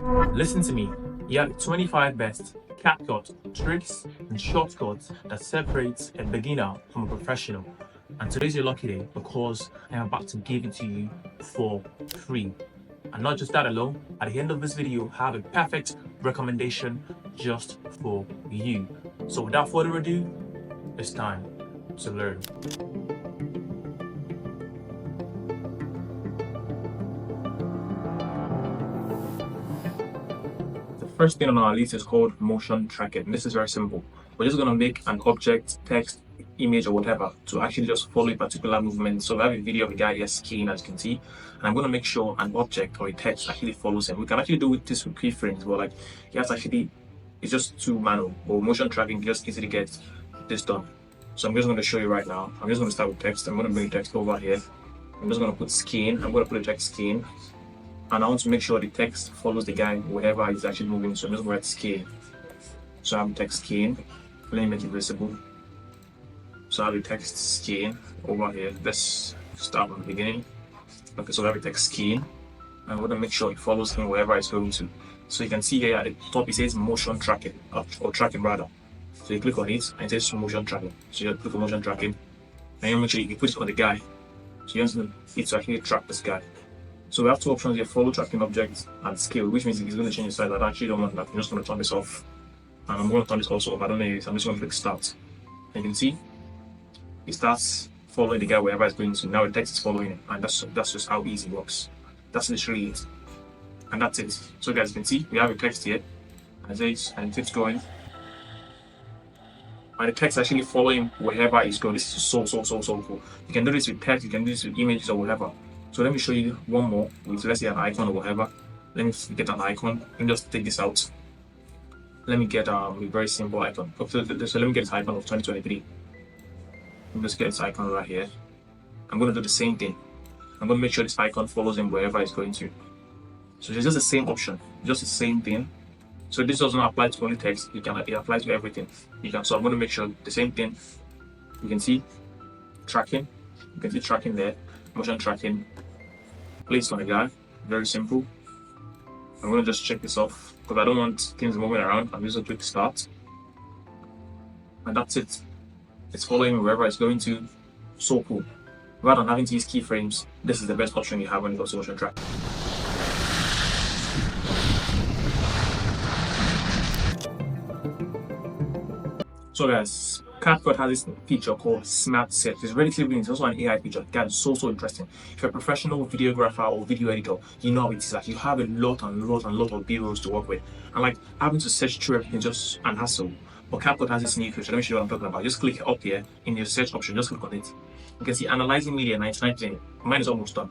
Listen to me. You have 25 best CapCut tricks and shortcuts that separates a beginner from a professional. And today's your lucky day because I am about to give it to you for free. And not just that alone, at the end of this video, I have a perfect recommendation just for you. So without further ado, it's time to learn. First thing on our list is called motion tracking. This is very simple. We're just going to make an object, text, image, or whatever to actually just follow a particular movement. So we have a video of a guy here skiing, as you can see, and I'm going to make sure an object or a text actually follows him. We can actually do this with keyframes, but like he has actually, it's just too manual. But motion tracking just easily gets this done. So I'm just going to show you right now. I'm just going to start with text. I'm going to bring text over here. I'm just going to put skiing. I'm going to put the text skiing. And I want to make sure the text follows the guy wherever he's actually moving. So I'm just going to write skiing. So I have the text skiing. Let me make it visible. So I have the text skiing over here. Let's start from the beginning. Okay, so I have the text skiing. I'm going to make sure it follows him wherever it's going to. So you can see here at the top it says motion tracking, or tracking rather. So you click on it and it says motion tracking. So you click on motion tracking. And you make sure you put it on the guy. So you want it to actually track this guy. So we have two options here: follow tracking object and scale, which means it's going to change the size. I actually don't want that. I'm just going to turn this off. And I'm going to turn this also off. I don't know if I'm just going to click start. And you can see it starts following the guy wherever it's going to. Now the text is following it. And that's just how easy it works. That's literally it. And that's it. So guys, you can see we have a text here. And it keeps going. And the text actually following wherever it's going. This is so cool. You can do this with text, you can do this with images or whatever. So let me show you one more with, let's say, an icon or whatever. Let me get an icon. Let me just take this out. Let me get a very simple icon. So let me get this icon of 2023. Let me just get this icon right here. I'm going to do the same thing. I'm going to make sure this icon follows him wherever it's going to. So it's just the same option, just the same thing. So this doesn't apply to only text. It applies to everything. So I'm going to make sure the same thing. You can see tracking. You can see tracking there. Motion tracking. Place on the guy. Very simple. I'm going to just check this off because I don't want things moving around. I'm just going to click start. And that's it. It's following wherever it's going to. So cool. Rather than having to use keyframes, this is the best option you have when it comes to motion tracking. So guys, CapCut has this feature called Smart Set. It's relatively new. It's also an AI feature. Guys, it's so interesting. If you're a professional videographer or video editor, you know how it is. Like you have a lot of B-rolls to work with, and like having to search through everything just an hassle. But CapCut has this new feature. Let me show you what I'm talking about. Just click up here in your search option. Just click on it. You can see analyzing media 99%. Mine is almost done.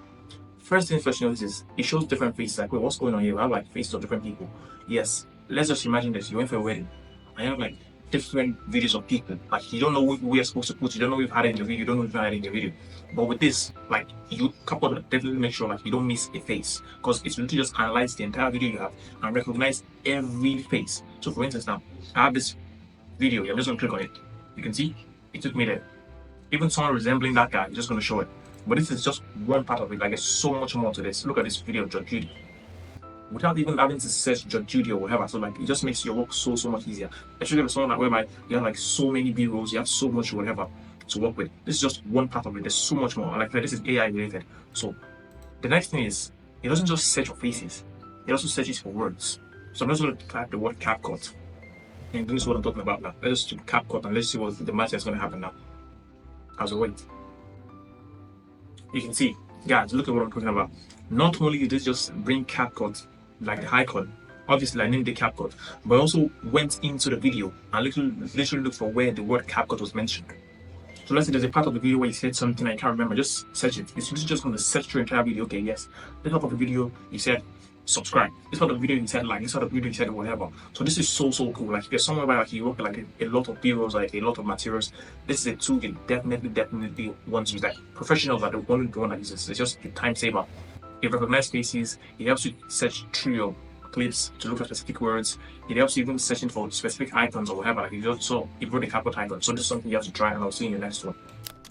First thing first, you notice is it shows different faces. Like, wait, what's going on here? We have like faces of different people. Yes. Let's just imagine this. You went for a wedding. I have like different videos of people. Like you don't know who you're supposed to put, you don't know who you've had in the video, you don't know who you've had in the video. But with this, like you definitely make sure like you don't miss a face. Because it's literally just analyze the entire video you have and recognize every face. So for instance now, I have this video, I'm just gonna click on it. You can see it took me there. Even someone resembling that guy, I'm just gonna show it. But this is just one part of it. Like there's so much more to this. Look at this video of Judge Judy. Without even having to search Judge Judy or whatever. So like it just makes your work so much easier. Especially with someone like whereby you have like so many B-rolls, you have so much whatever to work with. This is just one part of it. There's so much more. Like this is AI related. So the next thing is it doesn't just search for faces, it also searches for words. So I'm just going to type the word CapCut. And this is what I'm talking about now. Let's just do CapCut and let's see what the magic is going to happen now. As we wait. You can see, guys, look at what I'm talking about. Not only did this just bring CapCut, like the icon, obviously I named the CapCut, but I also went into the video and literally looked for where the word CapCut was mentioned. So let's say there's a part of the video where you said something I can't remember, just search it. It's literally just going to search through the entire video. Okay, yes, this part of the video you said subscribe. This part of the video you said like, this part of the video you said whatever. So this is so cool. Like if you're somewhere where like you work with like a lot of B-rolls, like a lot of materials, this is a tool you definitely want to use. Like professionals are the one that uses this. It's just a time saver. It recognizes faces. It helps you search through your clips to look for specific words. It helps you even searching for specific icons or whatever. Like you just saw, it brought the CapCut icon. So this is something you have to try, and I'll see you in the next one.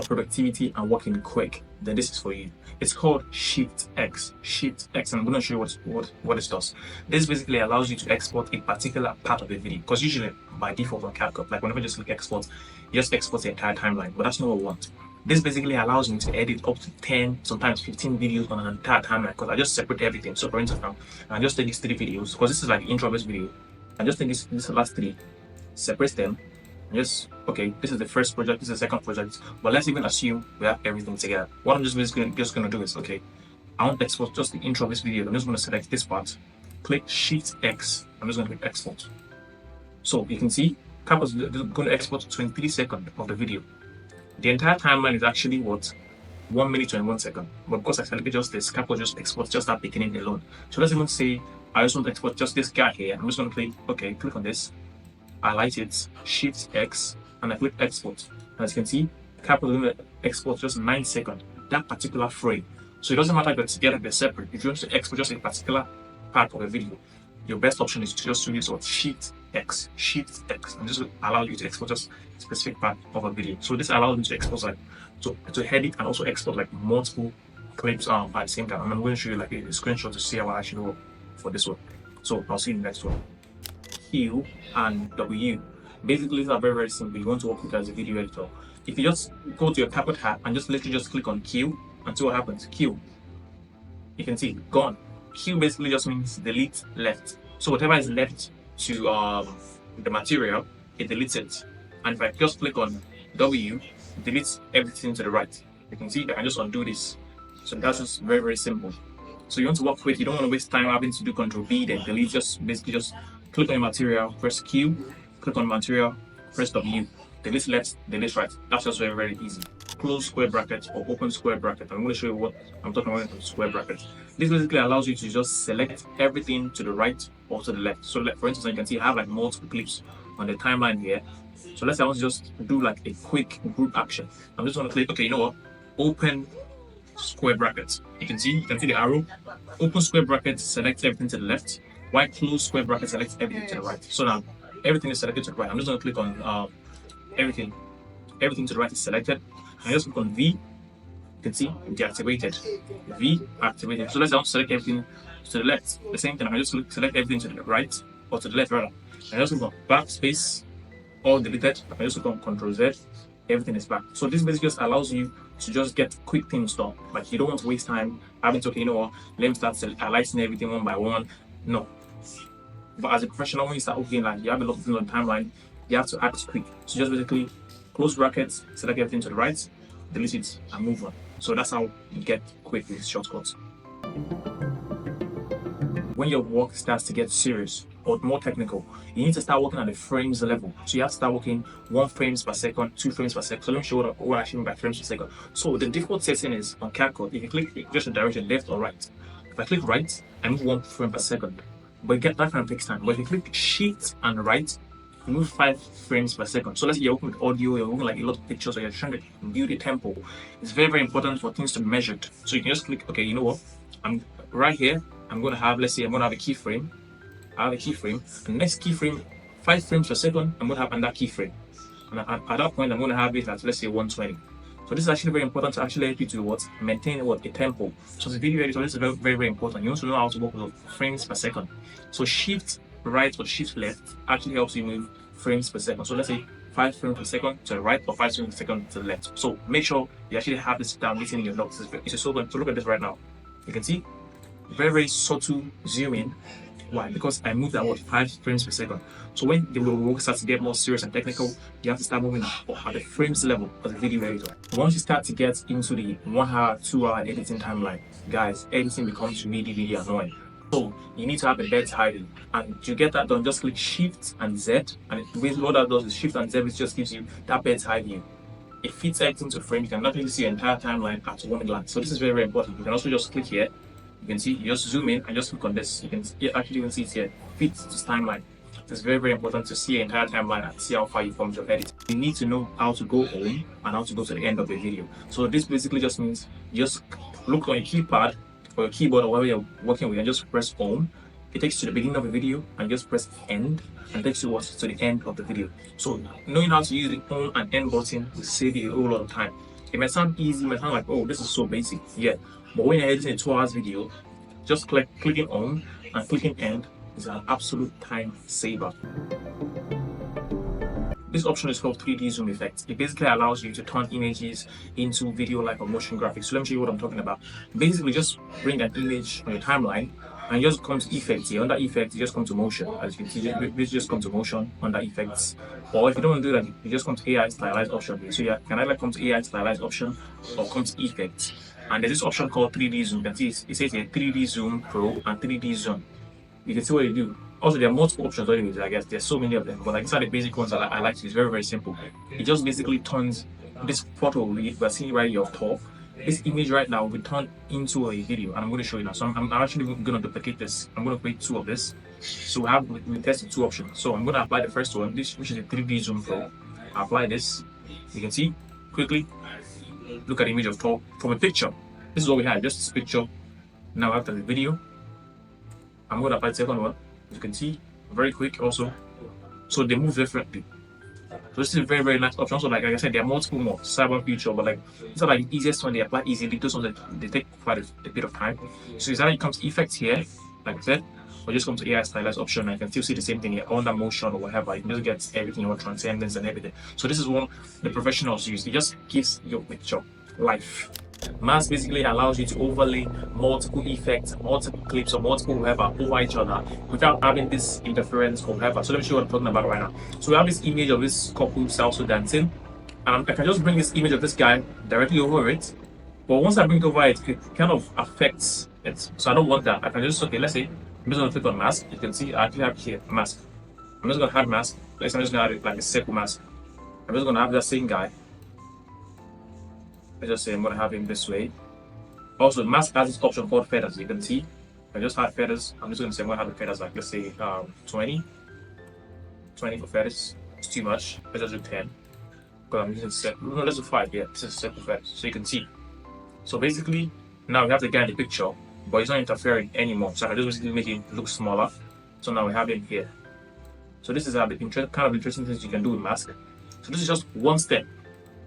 productivity and working quick, then this is for you. It's called Shift X. Shift X, and I'm going to show you what this does. This basically allows you to export a particular part of a video, because usually by default on CapCut, like whenever you just click export, you just export the entire timeline, but that's not what we want. This basically allows me to edit up to 10, sometimes 15 videos on an entire timeline, because I just separate everything. So for instance now, I just take these 3 videos, because this is like the intro of this video. I just take this last 3, separate them, just okay, this is the first project, this is the second project, but let's even assume we have everything together. What I'm just gonna do is, okay, I want to export just the intro of this video. I'm just gonna select this part, click Shift X, I'm just gonna click export. So you can see CapCut is going to export 23 seconds of the video. The entire timeline is actually what, 1 minute 21 seconds, but because I selected just this, CapCut just exports just that beginning alone. So let's even say I just want to export just this guy here. I'm just going to click, okay, click on this, highlight it, Shift X, and I click export. And as you can see, CapCut is going to export just 9 seconds, that particular frame. So it doesn't matter if they're together, they're separate. If you want to export just a particular part of a video, your best option is to just use what, Shift X, and this will allow you to export just a specific part of a video. So this allows you to export like to edit and also export like multiple clips at the same time. And I'm going to show you like a screenshot to see how I actually work for this one. So I'll see you in the next one. Q and W. Basically, these are very, very simple. You want to work with it as a video editor. If you just go to your CapCut tab and just literally just click on Q and see what happens. Q, you can see gone. Q basically just means delete left. So whatever is left to the material, it deletes it. And if I just click on W, it deletes everything to the right. You can see I can just undo this. So that's just very, very simple. So you want to work quick, you don't want to waste time having to do Control B, then delete. Just basically just click on your material, press Q, click on material, press W, delete left, delete right. That's just very, very easy. Close square bracket or open square bracket. I'm going to show you what I'm talking about with square bracket. This basically allows you to just select everything to the right or to the left. So like, for instance, you can see I have like multiple clips on the timeline here. So let's say I want to just do like a quick group action. I'm just going to click, okay, you know what? Open square bracket. You can see the arrow. Open square bracket, select everything to the left. While close square bracket, select everything to the right. So now everything is selected to the right. I'm just going to click on everything. Everything to the right is selected. I just click on V. You can see deactivated. V activated. So let's now select everything to the left. The same thing. I just select everything to the right or to the left rather. I just click on backspace, all deleted. I just click on Control Z. Everything is back. So this basically just allows you to just get quick things done. Like you don't want to waste time having to, okay, you know what, let me start highlighting everything one by one. No. But as a professional, when you start working, like you have a lot of things on the timeline, you have to act quick. So just basically close brackets, select everything to the right, delete it, and move on. So that's how you get quick with shortcuts. When your work starts to get serious or more technical, you need to start working at the frames level. So you have to start working 1 frames per second, 2 frames per second. So let me show you what I actually mean by frames per second. So the default setting is on CapCut, if you click just the direction left or right. If I click right, I move 1 frame per second. But that kind of takes time. But if you click Shift and right, you move 5 frames per second. So let's say you're working with audio, you're working like a lot of pictures, or you're trying to build a tempo. It's very, very important for things to be measured. So you can just click, okay, you know what? I'm right here. I'm going to have, let's say I'm going to have a keyframe. I have a keyframe. The next keyframe, 5 frames per second, I'm going to have another keyframe. And at that point, I'm going to have it at, let's say, 120. So this is actually very important to actually help you to maintain a tempo. So the video editor, this is very, very, very important. You also know how to work with frames per second. So Shift right or Shift left actually helps you move frames per second. So let's say 5 frames per second to the right or 5 frames per second to the left. So make sure you actually have this down written in your notes. It's so good. So look at this right now. You can see very, very subtle zoom in. Why? Because I moved at 5 frames per second. So when the work starts to get more serious and technical, you have to start moving at the frames level of the video editor. Once you start to get into the 1 hour, 2 hour editing timeline, guys, editing becomes really, really annoying. So you need to have a bed hiding. And to get that done, just click Shift and Z. And basically what that does is Shift and Z, which just gives you that bed hiding. It fits everything to frame. You can actually see your entire timeline at one glance. So this is very, very important. You can also just click here. You can see, you just zoom in and just click on this. You can actually see it here. Fits this timeline. It's very, very important to see your entire timeline and see how far you come to edit. You need to know how to go home and how to go to the end of the video. So this basically just means you just look on your keypad or your keyboard or whatever you're working with and just press home. It takes you to the beginning of the video and just press end and takes you to the end of the video. So knowing how to use the home and end button will save you a whole lot of time. It might sound easy, it might sound like, oh, this is so basic. Yeah. But when you're editing a 2 hours video, just clicking on and clicking end is an absolute time saver. This option is called 3D zoom effect. It basically allows you to turn images into video like a motion graphics. So let me show you what I'm talking about. Basically, just bring an image on your timeline and just come to effects here. Under effects, you just come to motion. As you can see, this just come to motion under effects. Or if you don't want to do that, you just come to AI stylize option here. So yeah, can either come to AI stylize option or come to effects. And there's this option called 3D zoom. You can see it says here 3D zoom pro and 3D zoom. You can see what you do. Also, there are multiple options anyways, I guess. There's so many of them. But like these are the basic ones that I like to use. Very, very simple. It just basically turns this photo we're seeing right here of top. This image right now will be turned into a video. And I'm going to show you now. So I'm actually going to duplicate this. I'm going to create 2 of this. So we tested 2 options. So I'm going to apply the first one, which is a 3D Zoom Pro. I apply this. You can see quickly. Look at the image of top from a picture. This is what we had, just this picture. Now after the video, I'm going to apply the second one. As you can see, very quick also. So they move differently. So this is a very, very nice option. Also, like I said, there are multiple more cyber feature, but like these are like the easiest one. They apply easily. Those ones that they take quite a bit of time. So is that it comes to effects here, like I said, or just come to AI stylize option. And I can still see the same thing here under motion or whatever. You can just get everything, your transcendence and everything. So this is one the professionals use. It just gives your picture life. Mask basically allows you to overlay multiple effects, multiple clips, or multiple whatever over each other without having this interference or whatever. So let me show you what I'm talking about right now. So we have this image of this couple also dancing, and I can just bring this image of this guy directly over it. But once I bring it over it, it kind of affects it. So I don't want that. I can just, okay, let's say I'm just going to click on mask. You can see I actually have here mask. I'm just going to add mask. Let's say I'm just going to add it like a circle mask. I'm just going to have that same guy. Let's just say I'm going to have him this way. Also, mask has this option called feathers. You can see I just had feathers. I'm just going to say I'm going to have the feathers like, let's say 20 for feathers. It's too much. Let's just do 10 because I'm using set. No, let's do 5. Yeah, this is set for feathers. So you can see. So basically, now we have the guy in the picture, but he's not interfering anymore. So I can just basically make it look smaller. So now we have him here. So this is kind of interesting things you can do with mask. So this is just one step.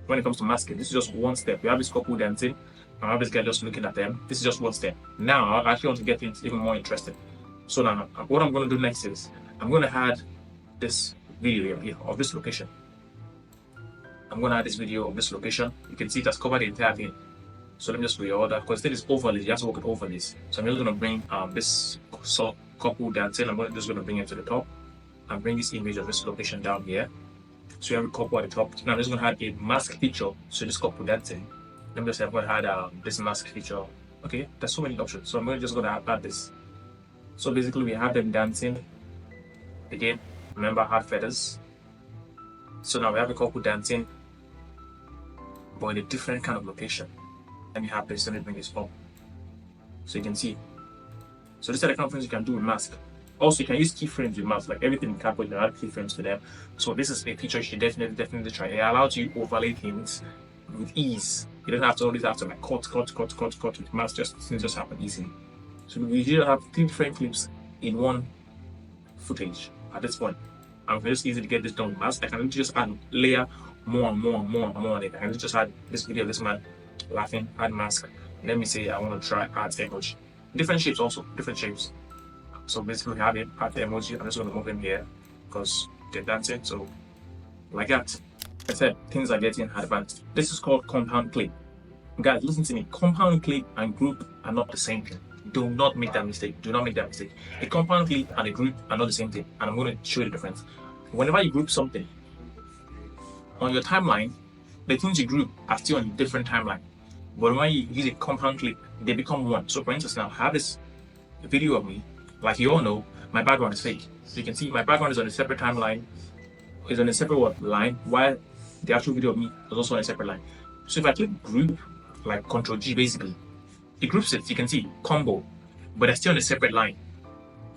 When it comes to masking, this is just one step. We have this couple dancing, and I have this guy just looking at them. This is just one step. Now, I actually want to get things even more interesting. So now, what I'm going to do next is, I'm going to add this video here of this location. I'm going to add this video of this location. You can see it has covered the entire thing. So let me just reorder, because this is overlays. You have to work with overlays. So I'm just going to bring this couple dancing. I'm just going to bring it to the top and bring this image of this location down here. So you have a couple at the top. Now I'm just going to add a mask feature. So this couple dancing. Let me just say I'm going to add this mask feature. Okay, there's so many options. So I'm just going to add this. So basically we have them dancing. Again, remember add feathers. So now we have a couple dancing, but in a different kind of location. Let me have this. Let me bring this up so you can see. So these are the kind of things you can do with mask. Also, you can use keyframes with mask, like everything in CapCut, you can add keyframes to them. So this is a feature you should definitely try. It allows you to overlay things with ease. You don't have to always have to like cut with mask. Things just happen easily. So we usually have 3 different clips in one footage at this point. And it's just easy to get this done with mask. I can just add layer more and more on it. I can just add this video of this man laughing, add mask. Let me say I want to try add emoji. Different shapes also, different shapes. So basically, we have him add the emoji. I'm just going to move him here because they're dancing. So, like that. I said, things are getting advanced. This is called compound clip. Guys, listen to me. Compound clip and group are not the same thing. Do not make that mistake. Do not make that mistake. A compound clip and a group are not the same thing. And I'm going to show you the difference. Whenever you group something on your timeline, the things you group are still on a different timeline. But when you use a compound clip, they become one. So, for instance, now I have this video of me. Like you all know, my background is fake. So you can see my background is on a separate timeline, is on a separate line, while the actual video of me is also on a separate line. So if I click group, like Ctrl G basically, it groups it, you can see combo, but they're still on a separate line.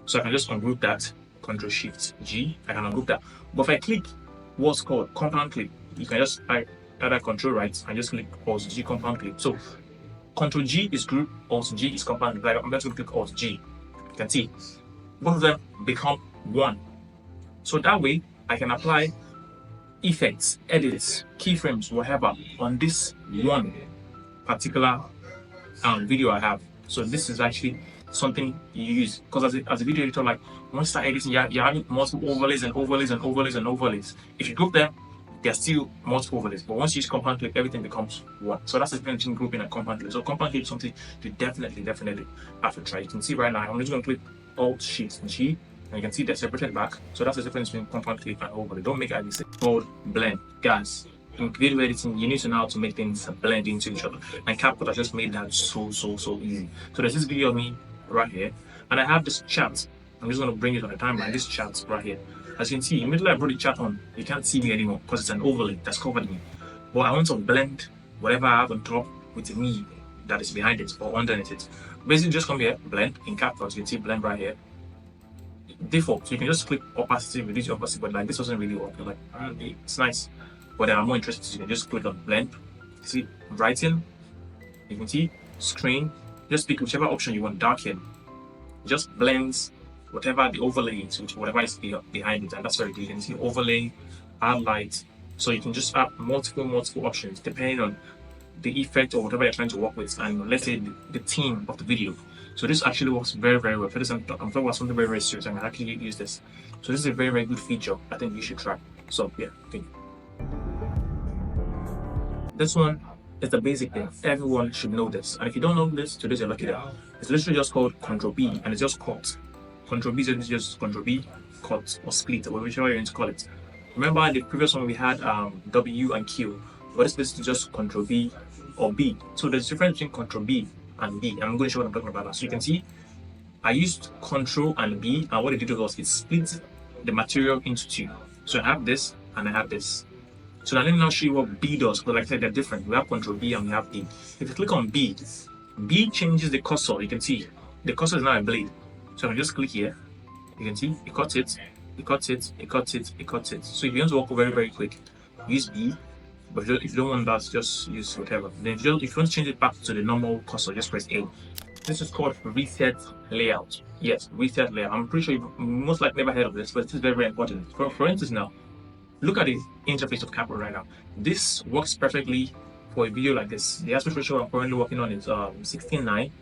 So I can just ungroup that, Ctrl Shift G, I can ungroup that. But if I click what's called compound clip, you can just either Ctrl right and just click Alt G compound clip. So Ctrl G is group, Alt G is compound. Like I'm just going to click Alt G. You can see both of them become one. So that way I can apply effects, edits, keyframes, whatever on this one particular video I have. So this is actually something you use, because as a video editor, like once you start editing, you're having multiple overlays and overlays and overlays and overlays. If you group them, there's still multiple overlays, but once you use compound clip, everything becomes one. So that's the difference between grouping and compound clip. So compound clip is something you definitely have to try. You can see right now, I'm just going to click Alt Shift and G, and you can see they're separated back. So that's the difference between compound clip and overlay. Don't make a mistake. Called blend, guys. In video editing, you need to know how to make things blend into each other, and CapCut has just made that so easy. So there's this video of me right here, and I have this chat. I'm just going to bring it on the timeline. This chat right here. As you can see, immediately I brought the chat on, you can't see me anymore because it's an overlay that's covered me. But I want to blend whatever I have on top with me that is behind it or underneath it. Basically, just come here, blend in CapCut. You can see blend right here. Default, so you can just click opacity, reduce the opacity, but like this doesn't really work. You're like, it's nice, but I'm more interested. You can just click on blend. See writing, you can see screen. Just pick whichever option you want, darken. Just blends whatever the overlay is, whatever is behind it, and that's very good. You can see overlay, add light, so you can just add multiple options depending on the effect or whatever you're trying to work with, and let's say the theme of the video. So this actually works very well. For this, I'm talking about something very serious. I'm gonna actually use this. So this is a very good feature. I think you should try. So yeah, thank you. This one is the basic thing. Everyone should know this, and if you don't know this, today's your lucky day. It's literally just called Ctrl B, and it's just cut. Ctrl B is just Ctrl B, cut or split, or whichever you're going to call it. Remember in the previous one we had W and Q, but this is just Ctrl B or B. So there's a difference between Ctrl B and B, and I'm going to show what I'm talking about now. So you can see I used Ctrl and B, and what it did was it split the material into two. So I have this and I have this. So now let me now show you what B does, because like I said, they're different. We have Ctrl B and we have B. If you click on B, B changes the cursor. You can see the cursor is now a blade. So I can just click here. You can see it cuts it, it cuts it, it cuts it, it cuts it. So if you want to work very quick, use B. But if you don't want that, just use whatever. Then if you want to change it back to the normal cursor, just press A. This is called reset layout. Yes, reset layout. I'm pretty sure you've most likely never heard of this, but this is very important. For instance now, look at the interface of CapCut right now. This works perfectly for a video like this. The aspect ratio I'm currently working on is 16:9.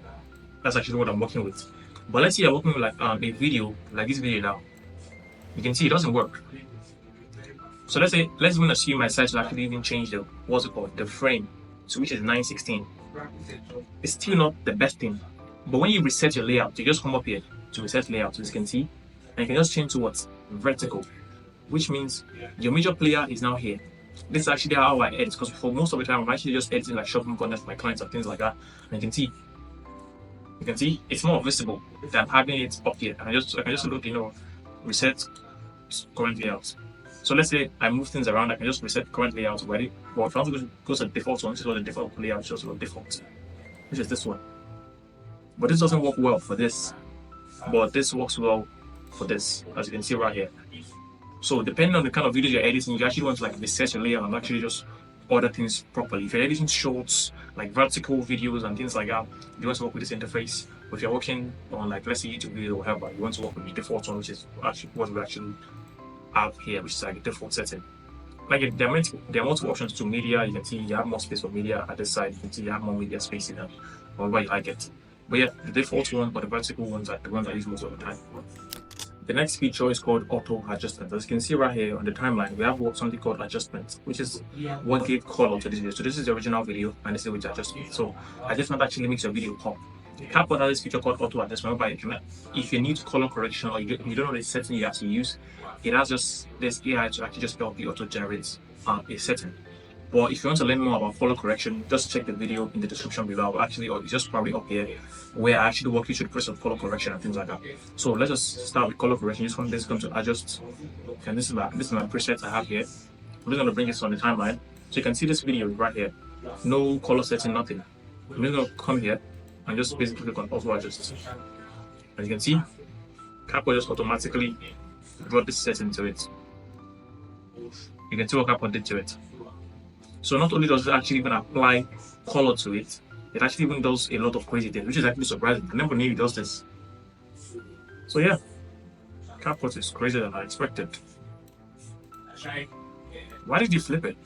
That's actually what I'm working with. But let's say I'm working with like a video like this video now. You can see it doesn't work. So let's even assume my size will actually even change the the frame, so which is 9:16. It's still not the best thing. But when you reset your layout, you just come up here to reset layout, as you can see, and you can just change to what's vertical, which means your major player is now here. This is actually how I edit, because for most of the time I'm actually just editing like shopping content for my clients and things like that. And you can see it's more visible than having it up here. And I can just look, reset current layout. So let's say I move things around, I can just reset current layout already. But if I want to go to the default one, this is what the default layout shows, the default, which is this one. But this doesn't work well for this, but this works well for this, as you can see right here. So depending on the kind of video you're editing, you actually want to like reset your layout and actually just order things properly. If you're editing shorts, like vertical videos and things like that, you want to work with this interface. But if you're working on like, let's say YouTube video or whatever, you want to work with the default one, which is actually what we actually have here, which is like a default setting. Like there are multiple options to media. You can see you have more space for media at this side. You can see you have more media space in whatever you like it. But yeah, the default one, but the vertical ones are the ones I use most of the time. The next feature is called auto adjustment. As you can see right here on the timeline, we have something called adjustment, which is what gave color to this video. So this is the original video, and this is which adjustment. So adjustment actually makes your video pop. CapCut has this feature called auto adjustment, but if you need color correction or you don't know the setting you have to use, it has just this AI to actually just help you auto generate a setting. But if you want to learn more about color correction, just check the video in the description below. Actually, or it's just probably up here, where I actually walk you through the process of color correction and things like that. So let's just start with color correction. This one is going to adjust. And this is my preset I have here. I'm just going to bring this on the timeline, so you can see this video right here. No color setting, nothing. I'm just going to come here and just basically click on auto adjust. As you can see, CapCut just automatically brought this setting to it. You can see what CapCut did to it. So not only does it actually even apply color to it, it actually even does a lot of crazy things, which is actually surprising. I never knew it does this. So yeah, CapCut is crazier than I expected. Why did you flip it?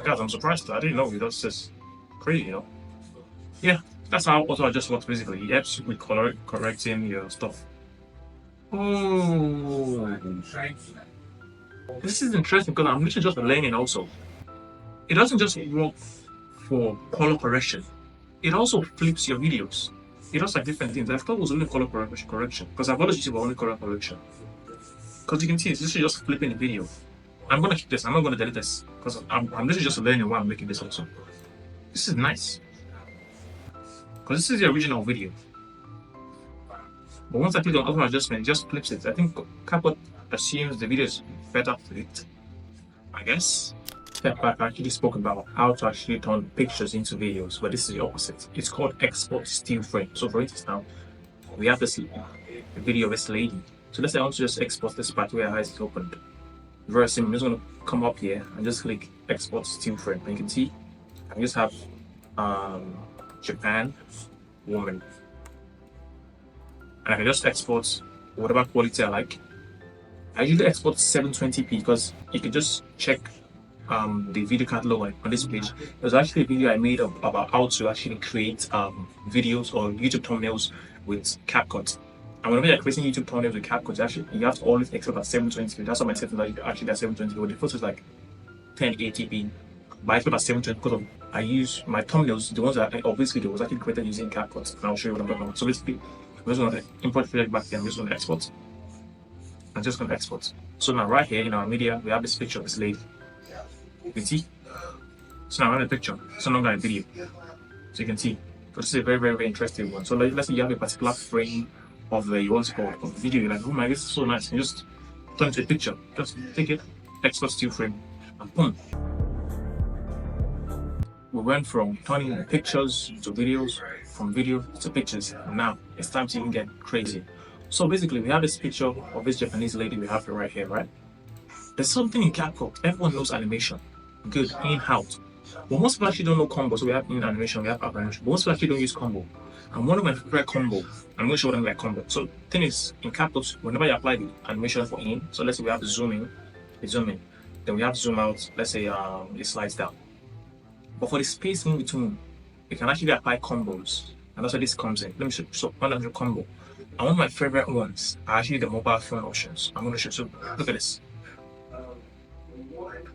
Guys, I'm surprised. I didn't know. That's just crazy, you know? Yeah, that's how auto adjust works basically. It helps with correcting your stuff. Oh, this is interesting because I'm literally just learning also. It doesn't just work for color correction, it also flips your videos. It does like different things. I thought it was only color correction because I've always used it for only color correction. Because you can see it's literally just flipping the video. I'm gonna keep this. I'm not gonna delete this because I'm literally just learning why I'm making this also. This is nice because this is the original video. But once I click on auto adjustment, it just flips it. I think CapCut assumes the video is better flipped. I guess. Step back, I actually spoke about how to actually turn pictures into videos, but this is the opposite. It's called export still frame. So for instance now, we have this video of this lady. So let's say I want to just export this part where her eyes is opened. Very simple. I'm just going to come up here and just click export still frame. And you can see I just have Japan woman. And I can just export whatever quality I like. I usually export 720p because you can just check the video catalog on this page. There's actually a video I made about how to actually create videos or YouTube thumbnails with CapCut. And whenever you're creating YouTube thumbnails with CapCut, actually you have to always export at 720p. That's what my settings are actually at 720p. But the photo is like 1080p. But I export at 720 because I use my thumbnails, the ones that of this video was actually created using CapCut. And I'll show you what I'm talking about. So basically, I'm just going to import project back here. I'm just going to export. I'm just going to export. So now right here in our media, we have this picture of this lady. You can see. So now I have a picture. So now I got a video. So you can see. So this is a very, very, very interesting one. So let's say you have a particular frame of the what's called of the video. You're like, oh my, this is so nice. And just turn it to a picture. Just take it, export still frame, and boom. We went from turning pictures to videos, from video to pictures, and now it's time to even get crazy. So basically, we have this picture of this Japanese lady we have right here, right? There's something in CapCut. Everyone knows animation. Good, in, out. But most people actually don't know combo. So we have in animation, we have out animation. But most people actually don't use combo. And one of my favorite combo, I'm going to show them like combo. So thing is, in CapCut, whenever you apply the animation for in, so let's say we have zoom in, then we have zoom out, let's say it slides down. But for the space in between, you can actually apply combos. And that's where this comes in. Let me show you. So one of the combo. And one of my favorite ones are actually the mobile phone options. I'm going to show you. So look at this.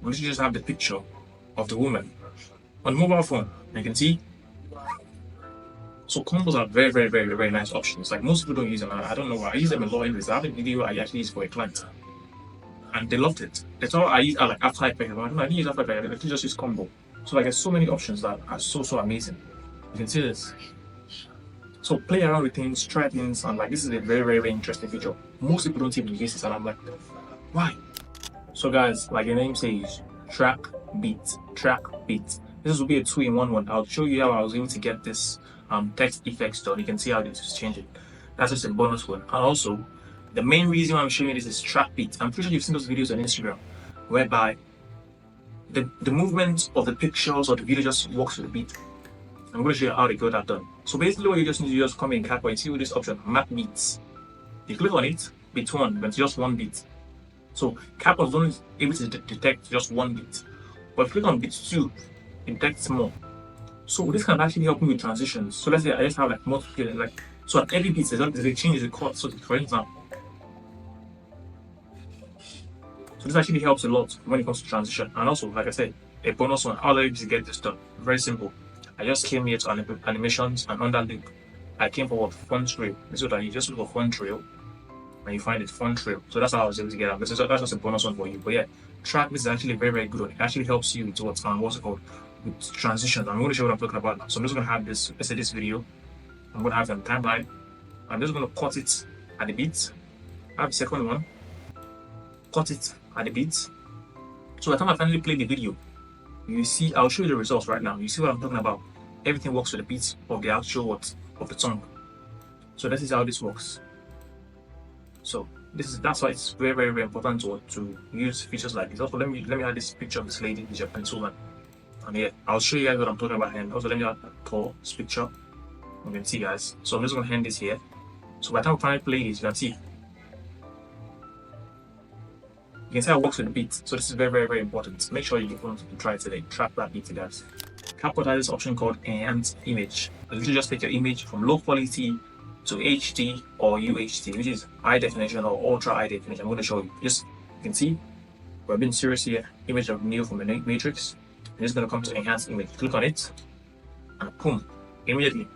We should just have the picture of the woman on the mobile phone. You can see. So combos are very, very, very, very nice options. Like most people don't use them. I don't know why. I use them a lot anyways. I have a video I actually used for a client. And they loved it. That's all I use like After Effects. I didn't use After Effects, I didn't just use combo. So like there's so many options that are so amazing. You can see this. So play around with things, try things, and like this is a very, very, very interesting feature. Most people don't even use this, and I'm like, why? So guys, like the name says, track beat. This will be a 2-in-1 one. I'll show you how I was able to get this text effects done. You can see how this is changing. That's just a bonus one. And also, the main reason why I'm showing you this is track beat. I'm pretty sure you've seen those videos on Instagram, whereby the movement of the pictures or the video just works with the beat. I'm going to show you how to get that done. So basically what you just need to just come in CapCut and see with this option, map beats. You click on it, beat 1, but it's just 1 beat. So CapCut is only able to detect just 1 beat. But if you click on beat 2, it detects more. So this can actually help me with transitions. So let's say I just have like multiple, like, so at every beat, they change the chord. So for example, so this actually helps a lot when it comes to transition. And also, like I said, a bonus one, how do I to get this done? Very simple. I just came here to animations, and under loop, I came for what font trail. This is what you just look for font trail, and you find it font trail. So that's how I was able to get it. That's just a bonus one for you. But yeah, track is actually very, very good. It actually helps you with what's it called, with transitions. I'm going to show you what I'm talking about now. So I'm just going to have this. Let's say this video. I'm going to have them timeline. I'm just going to cut it at the beat. I have the second one. Cut it at the beat. So by the time I finally play the video, you see, I'll show you the results right now. You see what I'm talking about. Everything works with the beat of the actual of the song. So this is how this works. So that's why it's very, very, very important to use features like this. Also, let me add this picture of this lady, the Japanese woman. And yeah, I'll show you guys what I'm talking about. And also let me add this picture. You can see, guys. So I'm just gonna hand this here. So by the time I finally play this, you can see. You can see how it works with the beat. So this is very important. Make sure you want to try it today. Track that beat, guys. CapCut has this option called Enhance Image. You just take your image from low quality to HD or UHD, which is high definition or ultra high definition. I'm going to show you. Just you can see we're being serious here. Image of Neo from the Matrix. I'm just going to come to Enhance Image. Click on it, and boom! Immediately,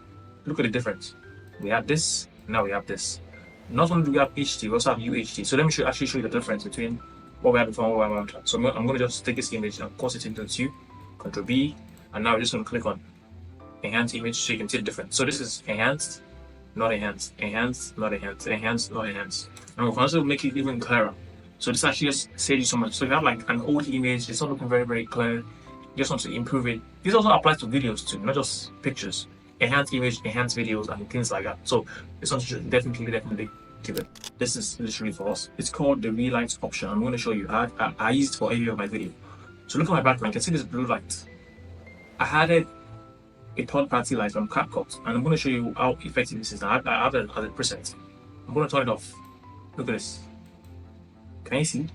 look at the difference. We have this. Now we have this. Not only do we have HD, we also have UHD. So let me actually show you the difference between what we had before and what we have after. So I'm going to just take this image and cross it into 2, Control B, and now we're just going to click on Enhance Image so you can see the difference. So this is enhanced, not enhanced, enhanced, not enhanced, enhanced, not enhanced. And we can also make it even clearer. So this actually just saves you so much. So if you have like an old image, it's not looking very clear, you just want to improve it. This also applies to videos too, not just pictures. Enhance image, enhance videos, and things like that. So this one should definitely give it. This is literally for us. It's called the Relight option. I'm going to show you. I used it for every of my video. So look at my background. You can see this blue light. I added a third-party light from CapCut, and I'm going to show you how effective this is. I have it as a preset. I'm going to turn it off. Look at this. Can you see?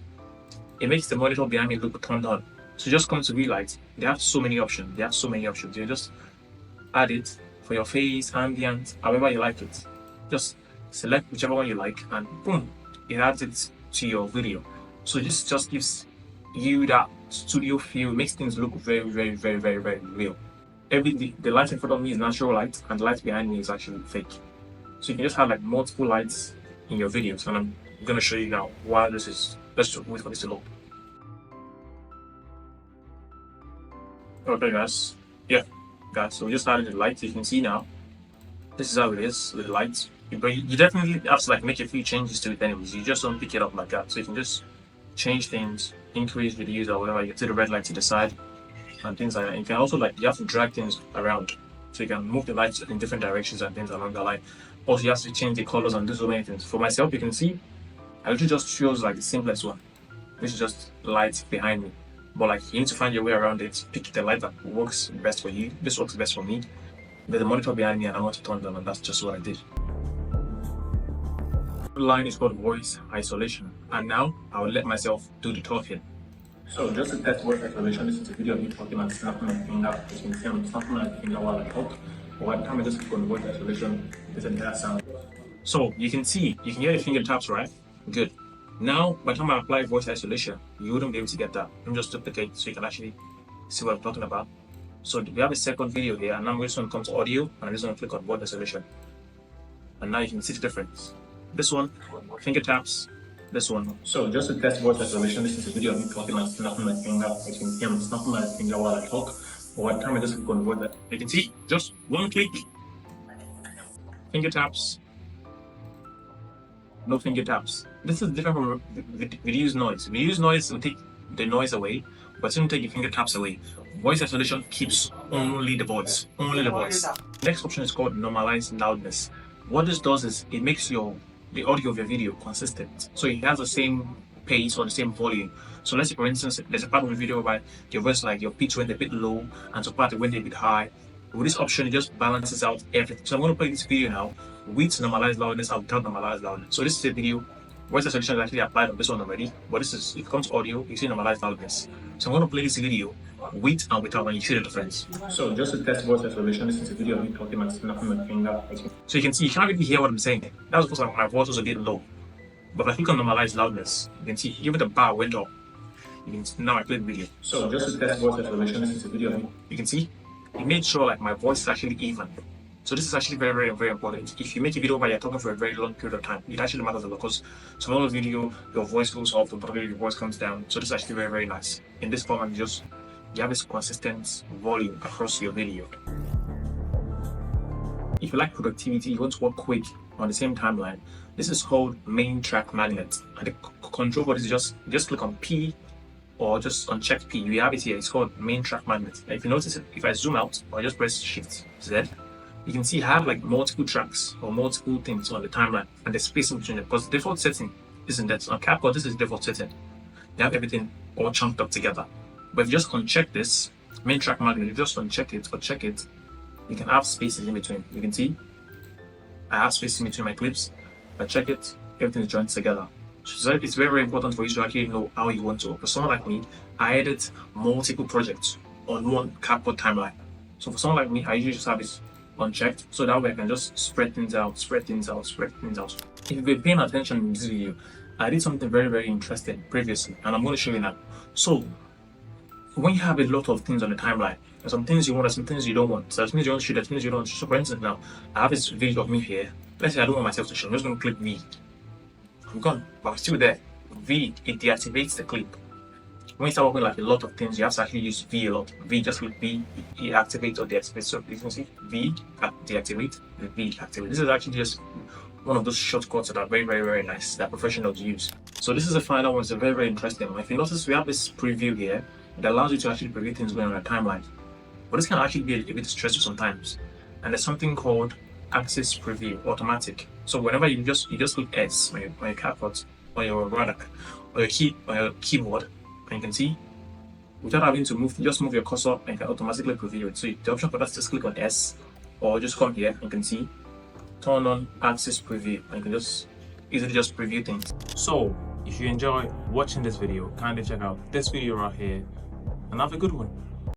It makes the monitor behind me look turned on. So just come to Relight. They have so many options. You just add it for your face, ambient, however you like it. Just select whichever one you like, and boom, it adds it to your video. So this just gives you that studio feel. It makes things look very real. The light in front of me is natural light, and the light behind me is actually fake. So you can just have like multiple lights in your videos, and I'm gonna show you now why this is. Let's just wait for this to load. Okay, guys. Yeah, guys. So we just added the light. You can see now. This is how it is with the lights. But you definitely have to like make a few changes to it anyways. You just don't pick it up like that. So you can just change things, increase the user or whatever. You can see the red light to the side and things like that. You can also like you have to drag things around. So you can move the lights in different directions and things along the line. Also you have to change the colors and do so many things. For myself, you can see I literally just chose like the simplest one. This is just light behind me. But like you need to find your way around it, pick the light that works best for you. This works best for me. There's a monitor behind me and I want to turn it on, and that's just what I did. The line is called voice isolation, and now I will let myself do the talking. So just to test voice isolation, this is a video of me talking and snapping my finger. As you can see, I'm snapping my finger while I talk. But by the time I just click on voice isolation, this entire sound. So you can hear the finger taps, right? Good. Now, by the time I apply voice isolation, you wouldn't be able to get that. Let me just duplicate so you can actually see what I'm talking about. So we have a second video here, and now we're just going to come to audio, and I'm just going to click on voice isolation. And now you can see the difference. This one, finger taps, this one. So just to test voice isolation, this is a video of me talking and snapping my finger. As you can see, I'm snapping my finger while I talk. But by the time I just click on voice, you can see just one click, finger taps, no finger taps. This is different from reduce noise. Reduce noise will take the noise away, but it won't take your finger taps away. Voice isolation keeps only the voice, Next option is called Normalise Loudness. What this does is it makes the audio of your video consistent. So it has the same pace or the same volume. So let's say for instance, there's a part of the video where your voice like your pitch went a bit low and some part went a bit high. With this option, it just balances out everything. So I'm going to play this video now with Normalized Loudness and without Normalized Loudness. So this is a video. Voice isolation is actually applied on this one already, but this is, if it comes to audio, you see Normalized Loudness. So I'm going to play this video with and without, and you see the difference. So just to test voice isolation, this is a video of me talking and snapping my finger. So you can't really hear what I'm saying. That was because my voice was a bit low. But if I click on Normalized Loudness, you can see even the bar went up. Now I play the video. So just to test voice isolation, this is a video of me. You can see it made sure like my voice is actually even. So this is actually very important. If you make a video where you're talking for a very long period of time, it actually matters a lot because some of the video, your voice goes up, but your voice comes down. So this is actually very nice. In this format, you have this consistent volume across your video. If you like productivity, you want to work quick on the same timeline, this is called main track magnet. And the control for this is just click on P or just uncheck P. You have it here. It's called main track magnet. And if you notice it, if I zoom out or just press Shift Z, you can see I have like multiple tracks or multiple things on the timeline and the spacing between them because the default setting isn't that. On CapCut, this is the default setting. You have everything all chunked up together. But if you just uncheck this main track magnet, if you just uncheck it or check it, you can have spaces in between. You can see I have spaces in between my clips. If I check it, everything is joined together. So it's very, very important for you to actually know how you want to work. For someone like me, I edit multiple projects on one CapCut timeline. So for someone like me, I usually just have it unchecked, so that way I can just spread things out, spread things out, spread things out. If you've been paying attention in this video, I did something very, very interesting previously, and I'm going to show you now. So when you have a lot of things on the timeline, there's some things you want, there's some things you don't want. So there's things you want to shoot, there's things you don't want to shoot. So for instance now, I have this video of me here. Let's say I don't want myself to show. I'm just going to click V. I'm gone, but I'm still there. V, it deactivates the clip. When you start working like a lot of things, you have to actually use V a lot. V, just with V, it activates or deactivates. So you can see V, deactivate, V, activate. This is actually just one of those shortcuts that are very, very, very nice that professionals use. So this is the final one. It's a very, very interesting one. If you notice, we have this preview here that allows you to actually preview things going on a timeline. But this can actually be a bit stressful sometimes. And there's something called Axis Preview Automatic. So whenever you just click S on your CapCut or your keyboard, and you can see without having to move, just move your cursor and you can automatically preview it. So the option for that is just click on S, or just come here and you can see turn on Axis Preview, and you can just easily just preview things. So if you enjoy watching this video, kindly check out this video right here and have a good one.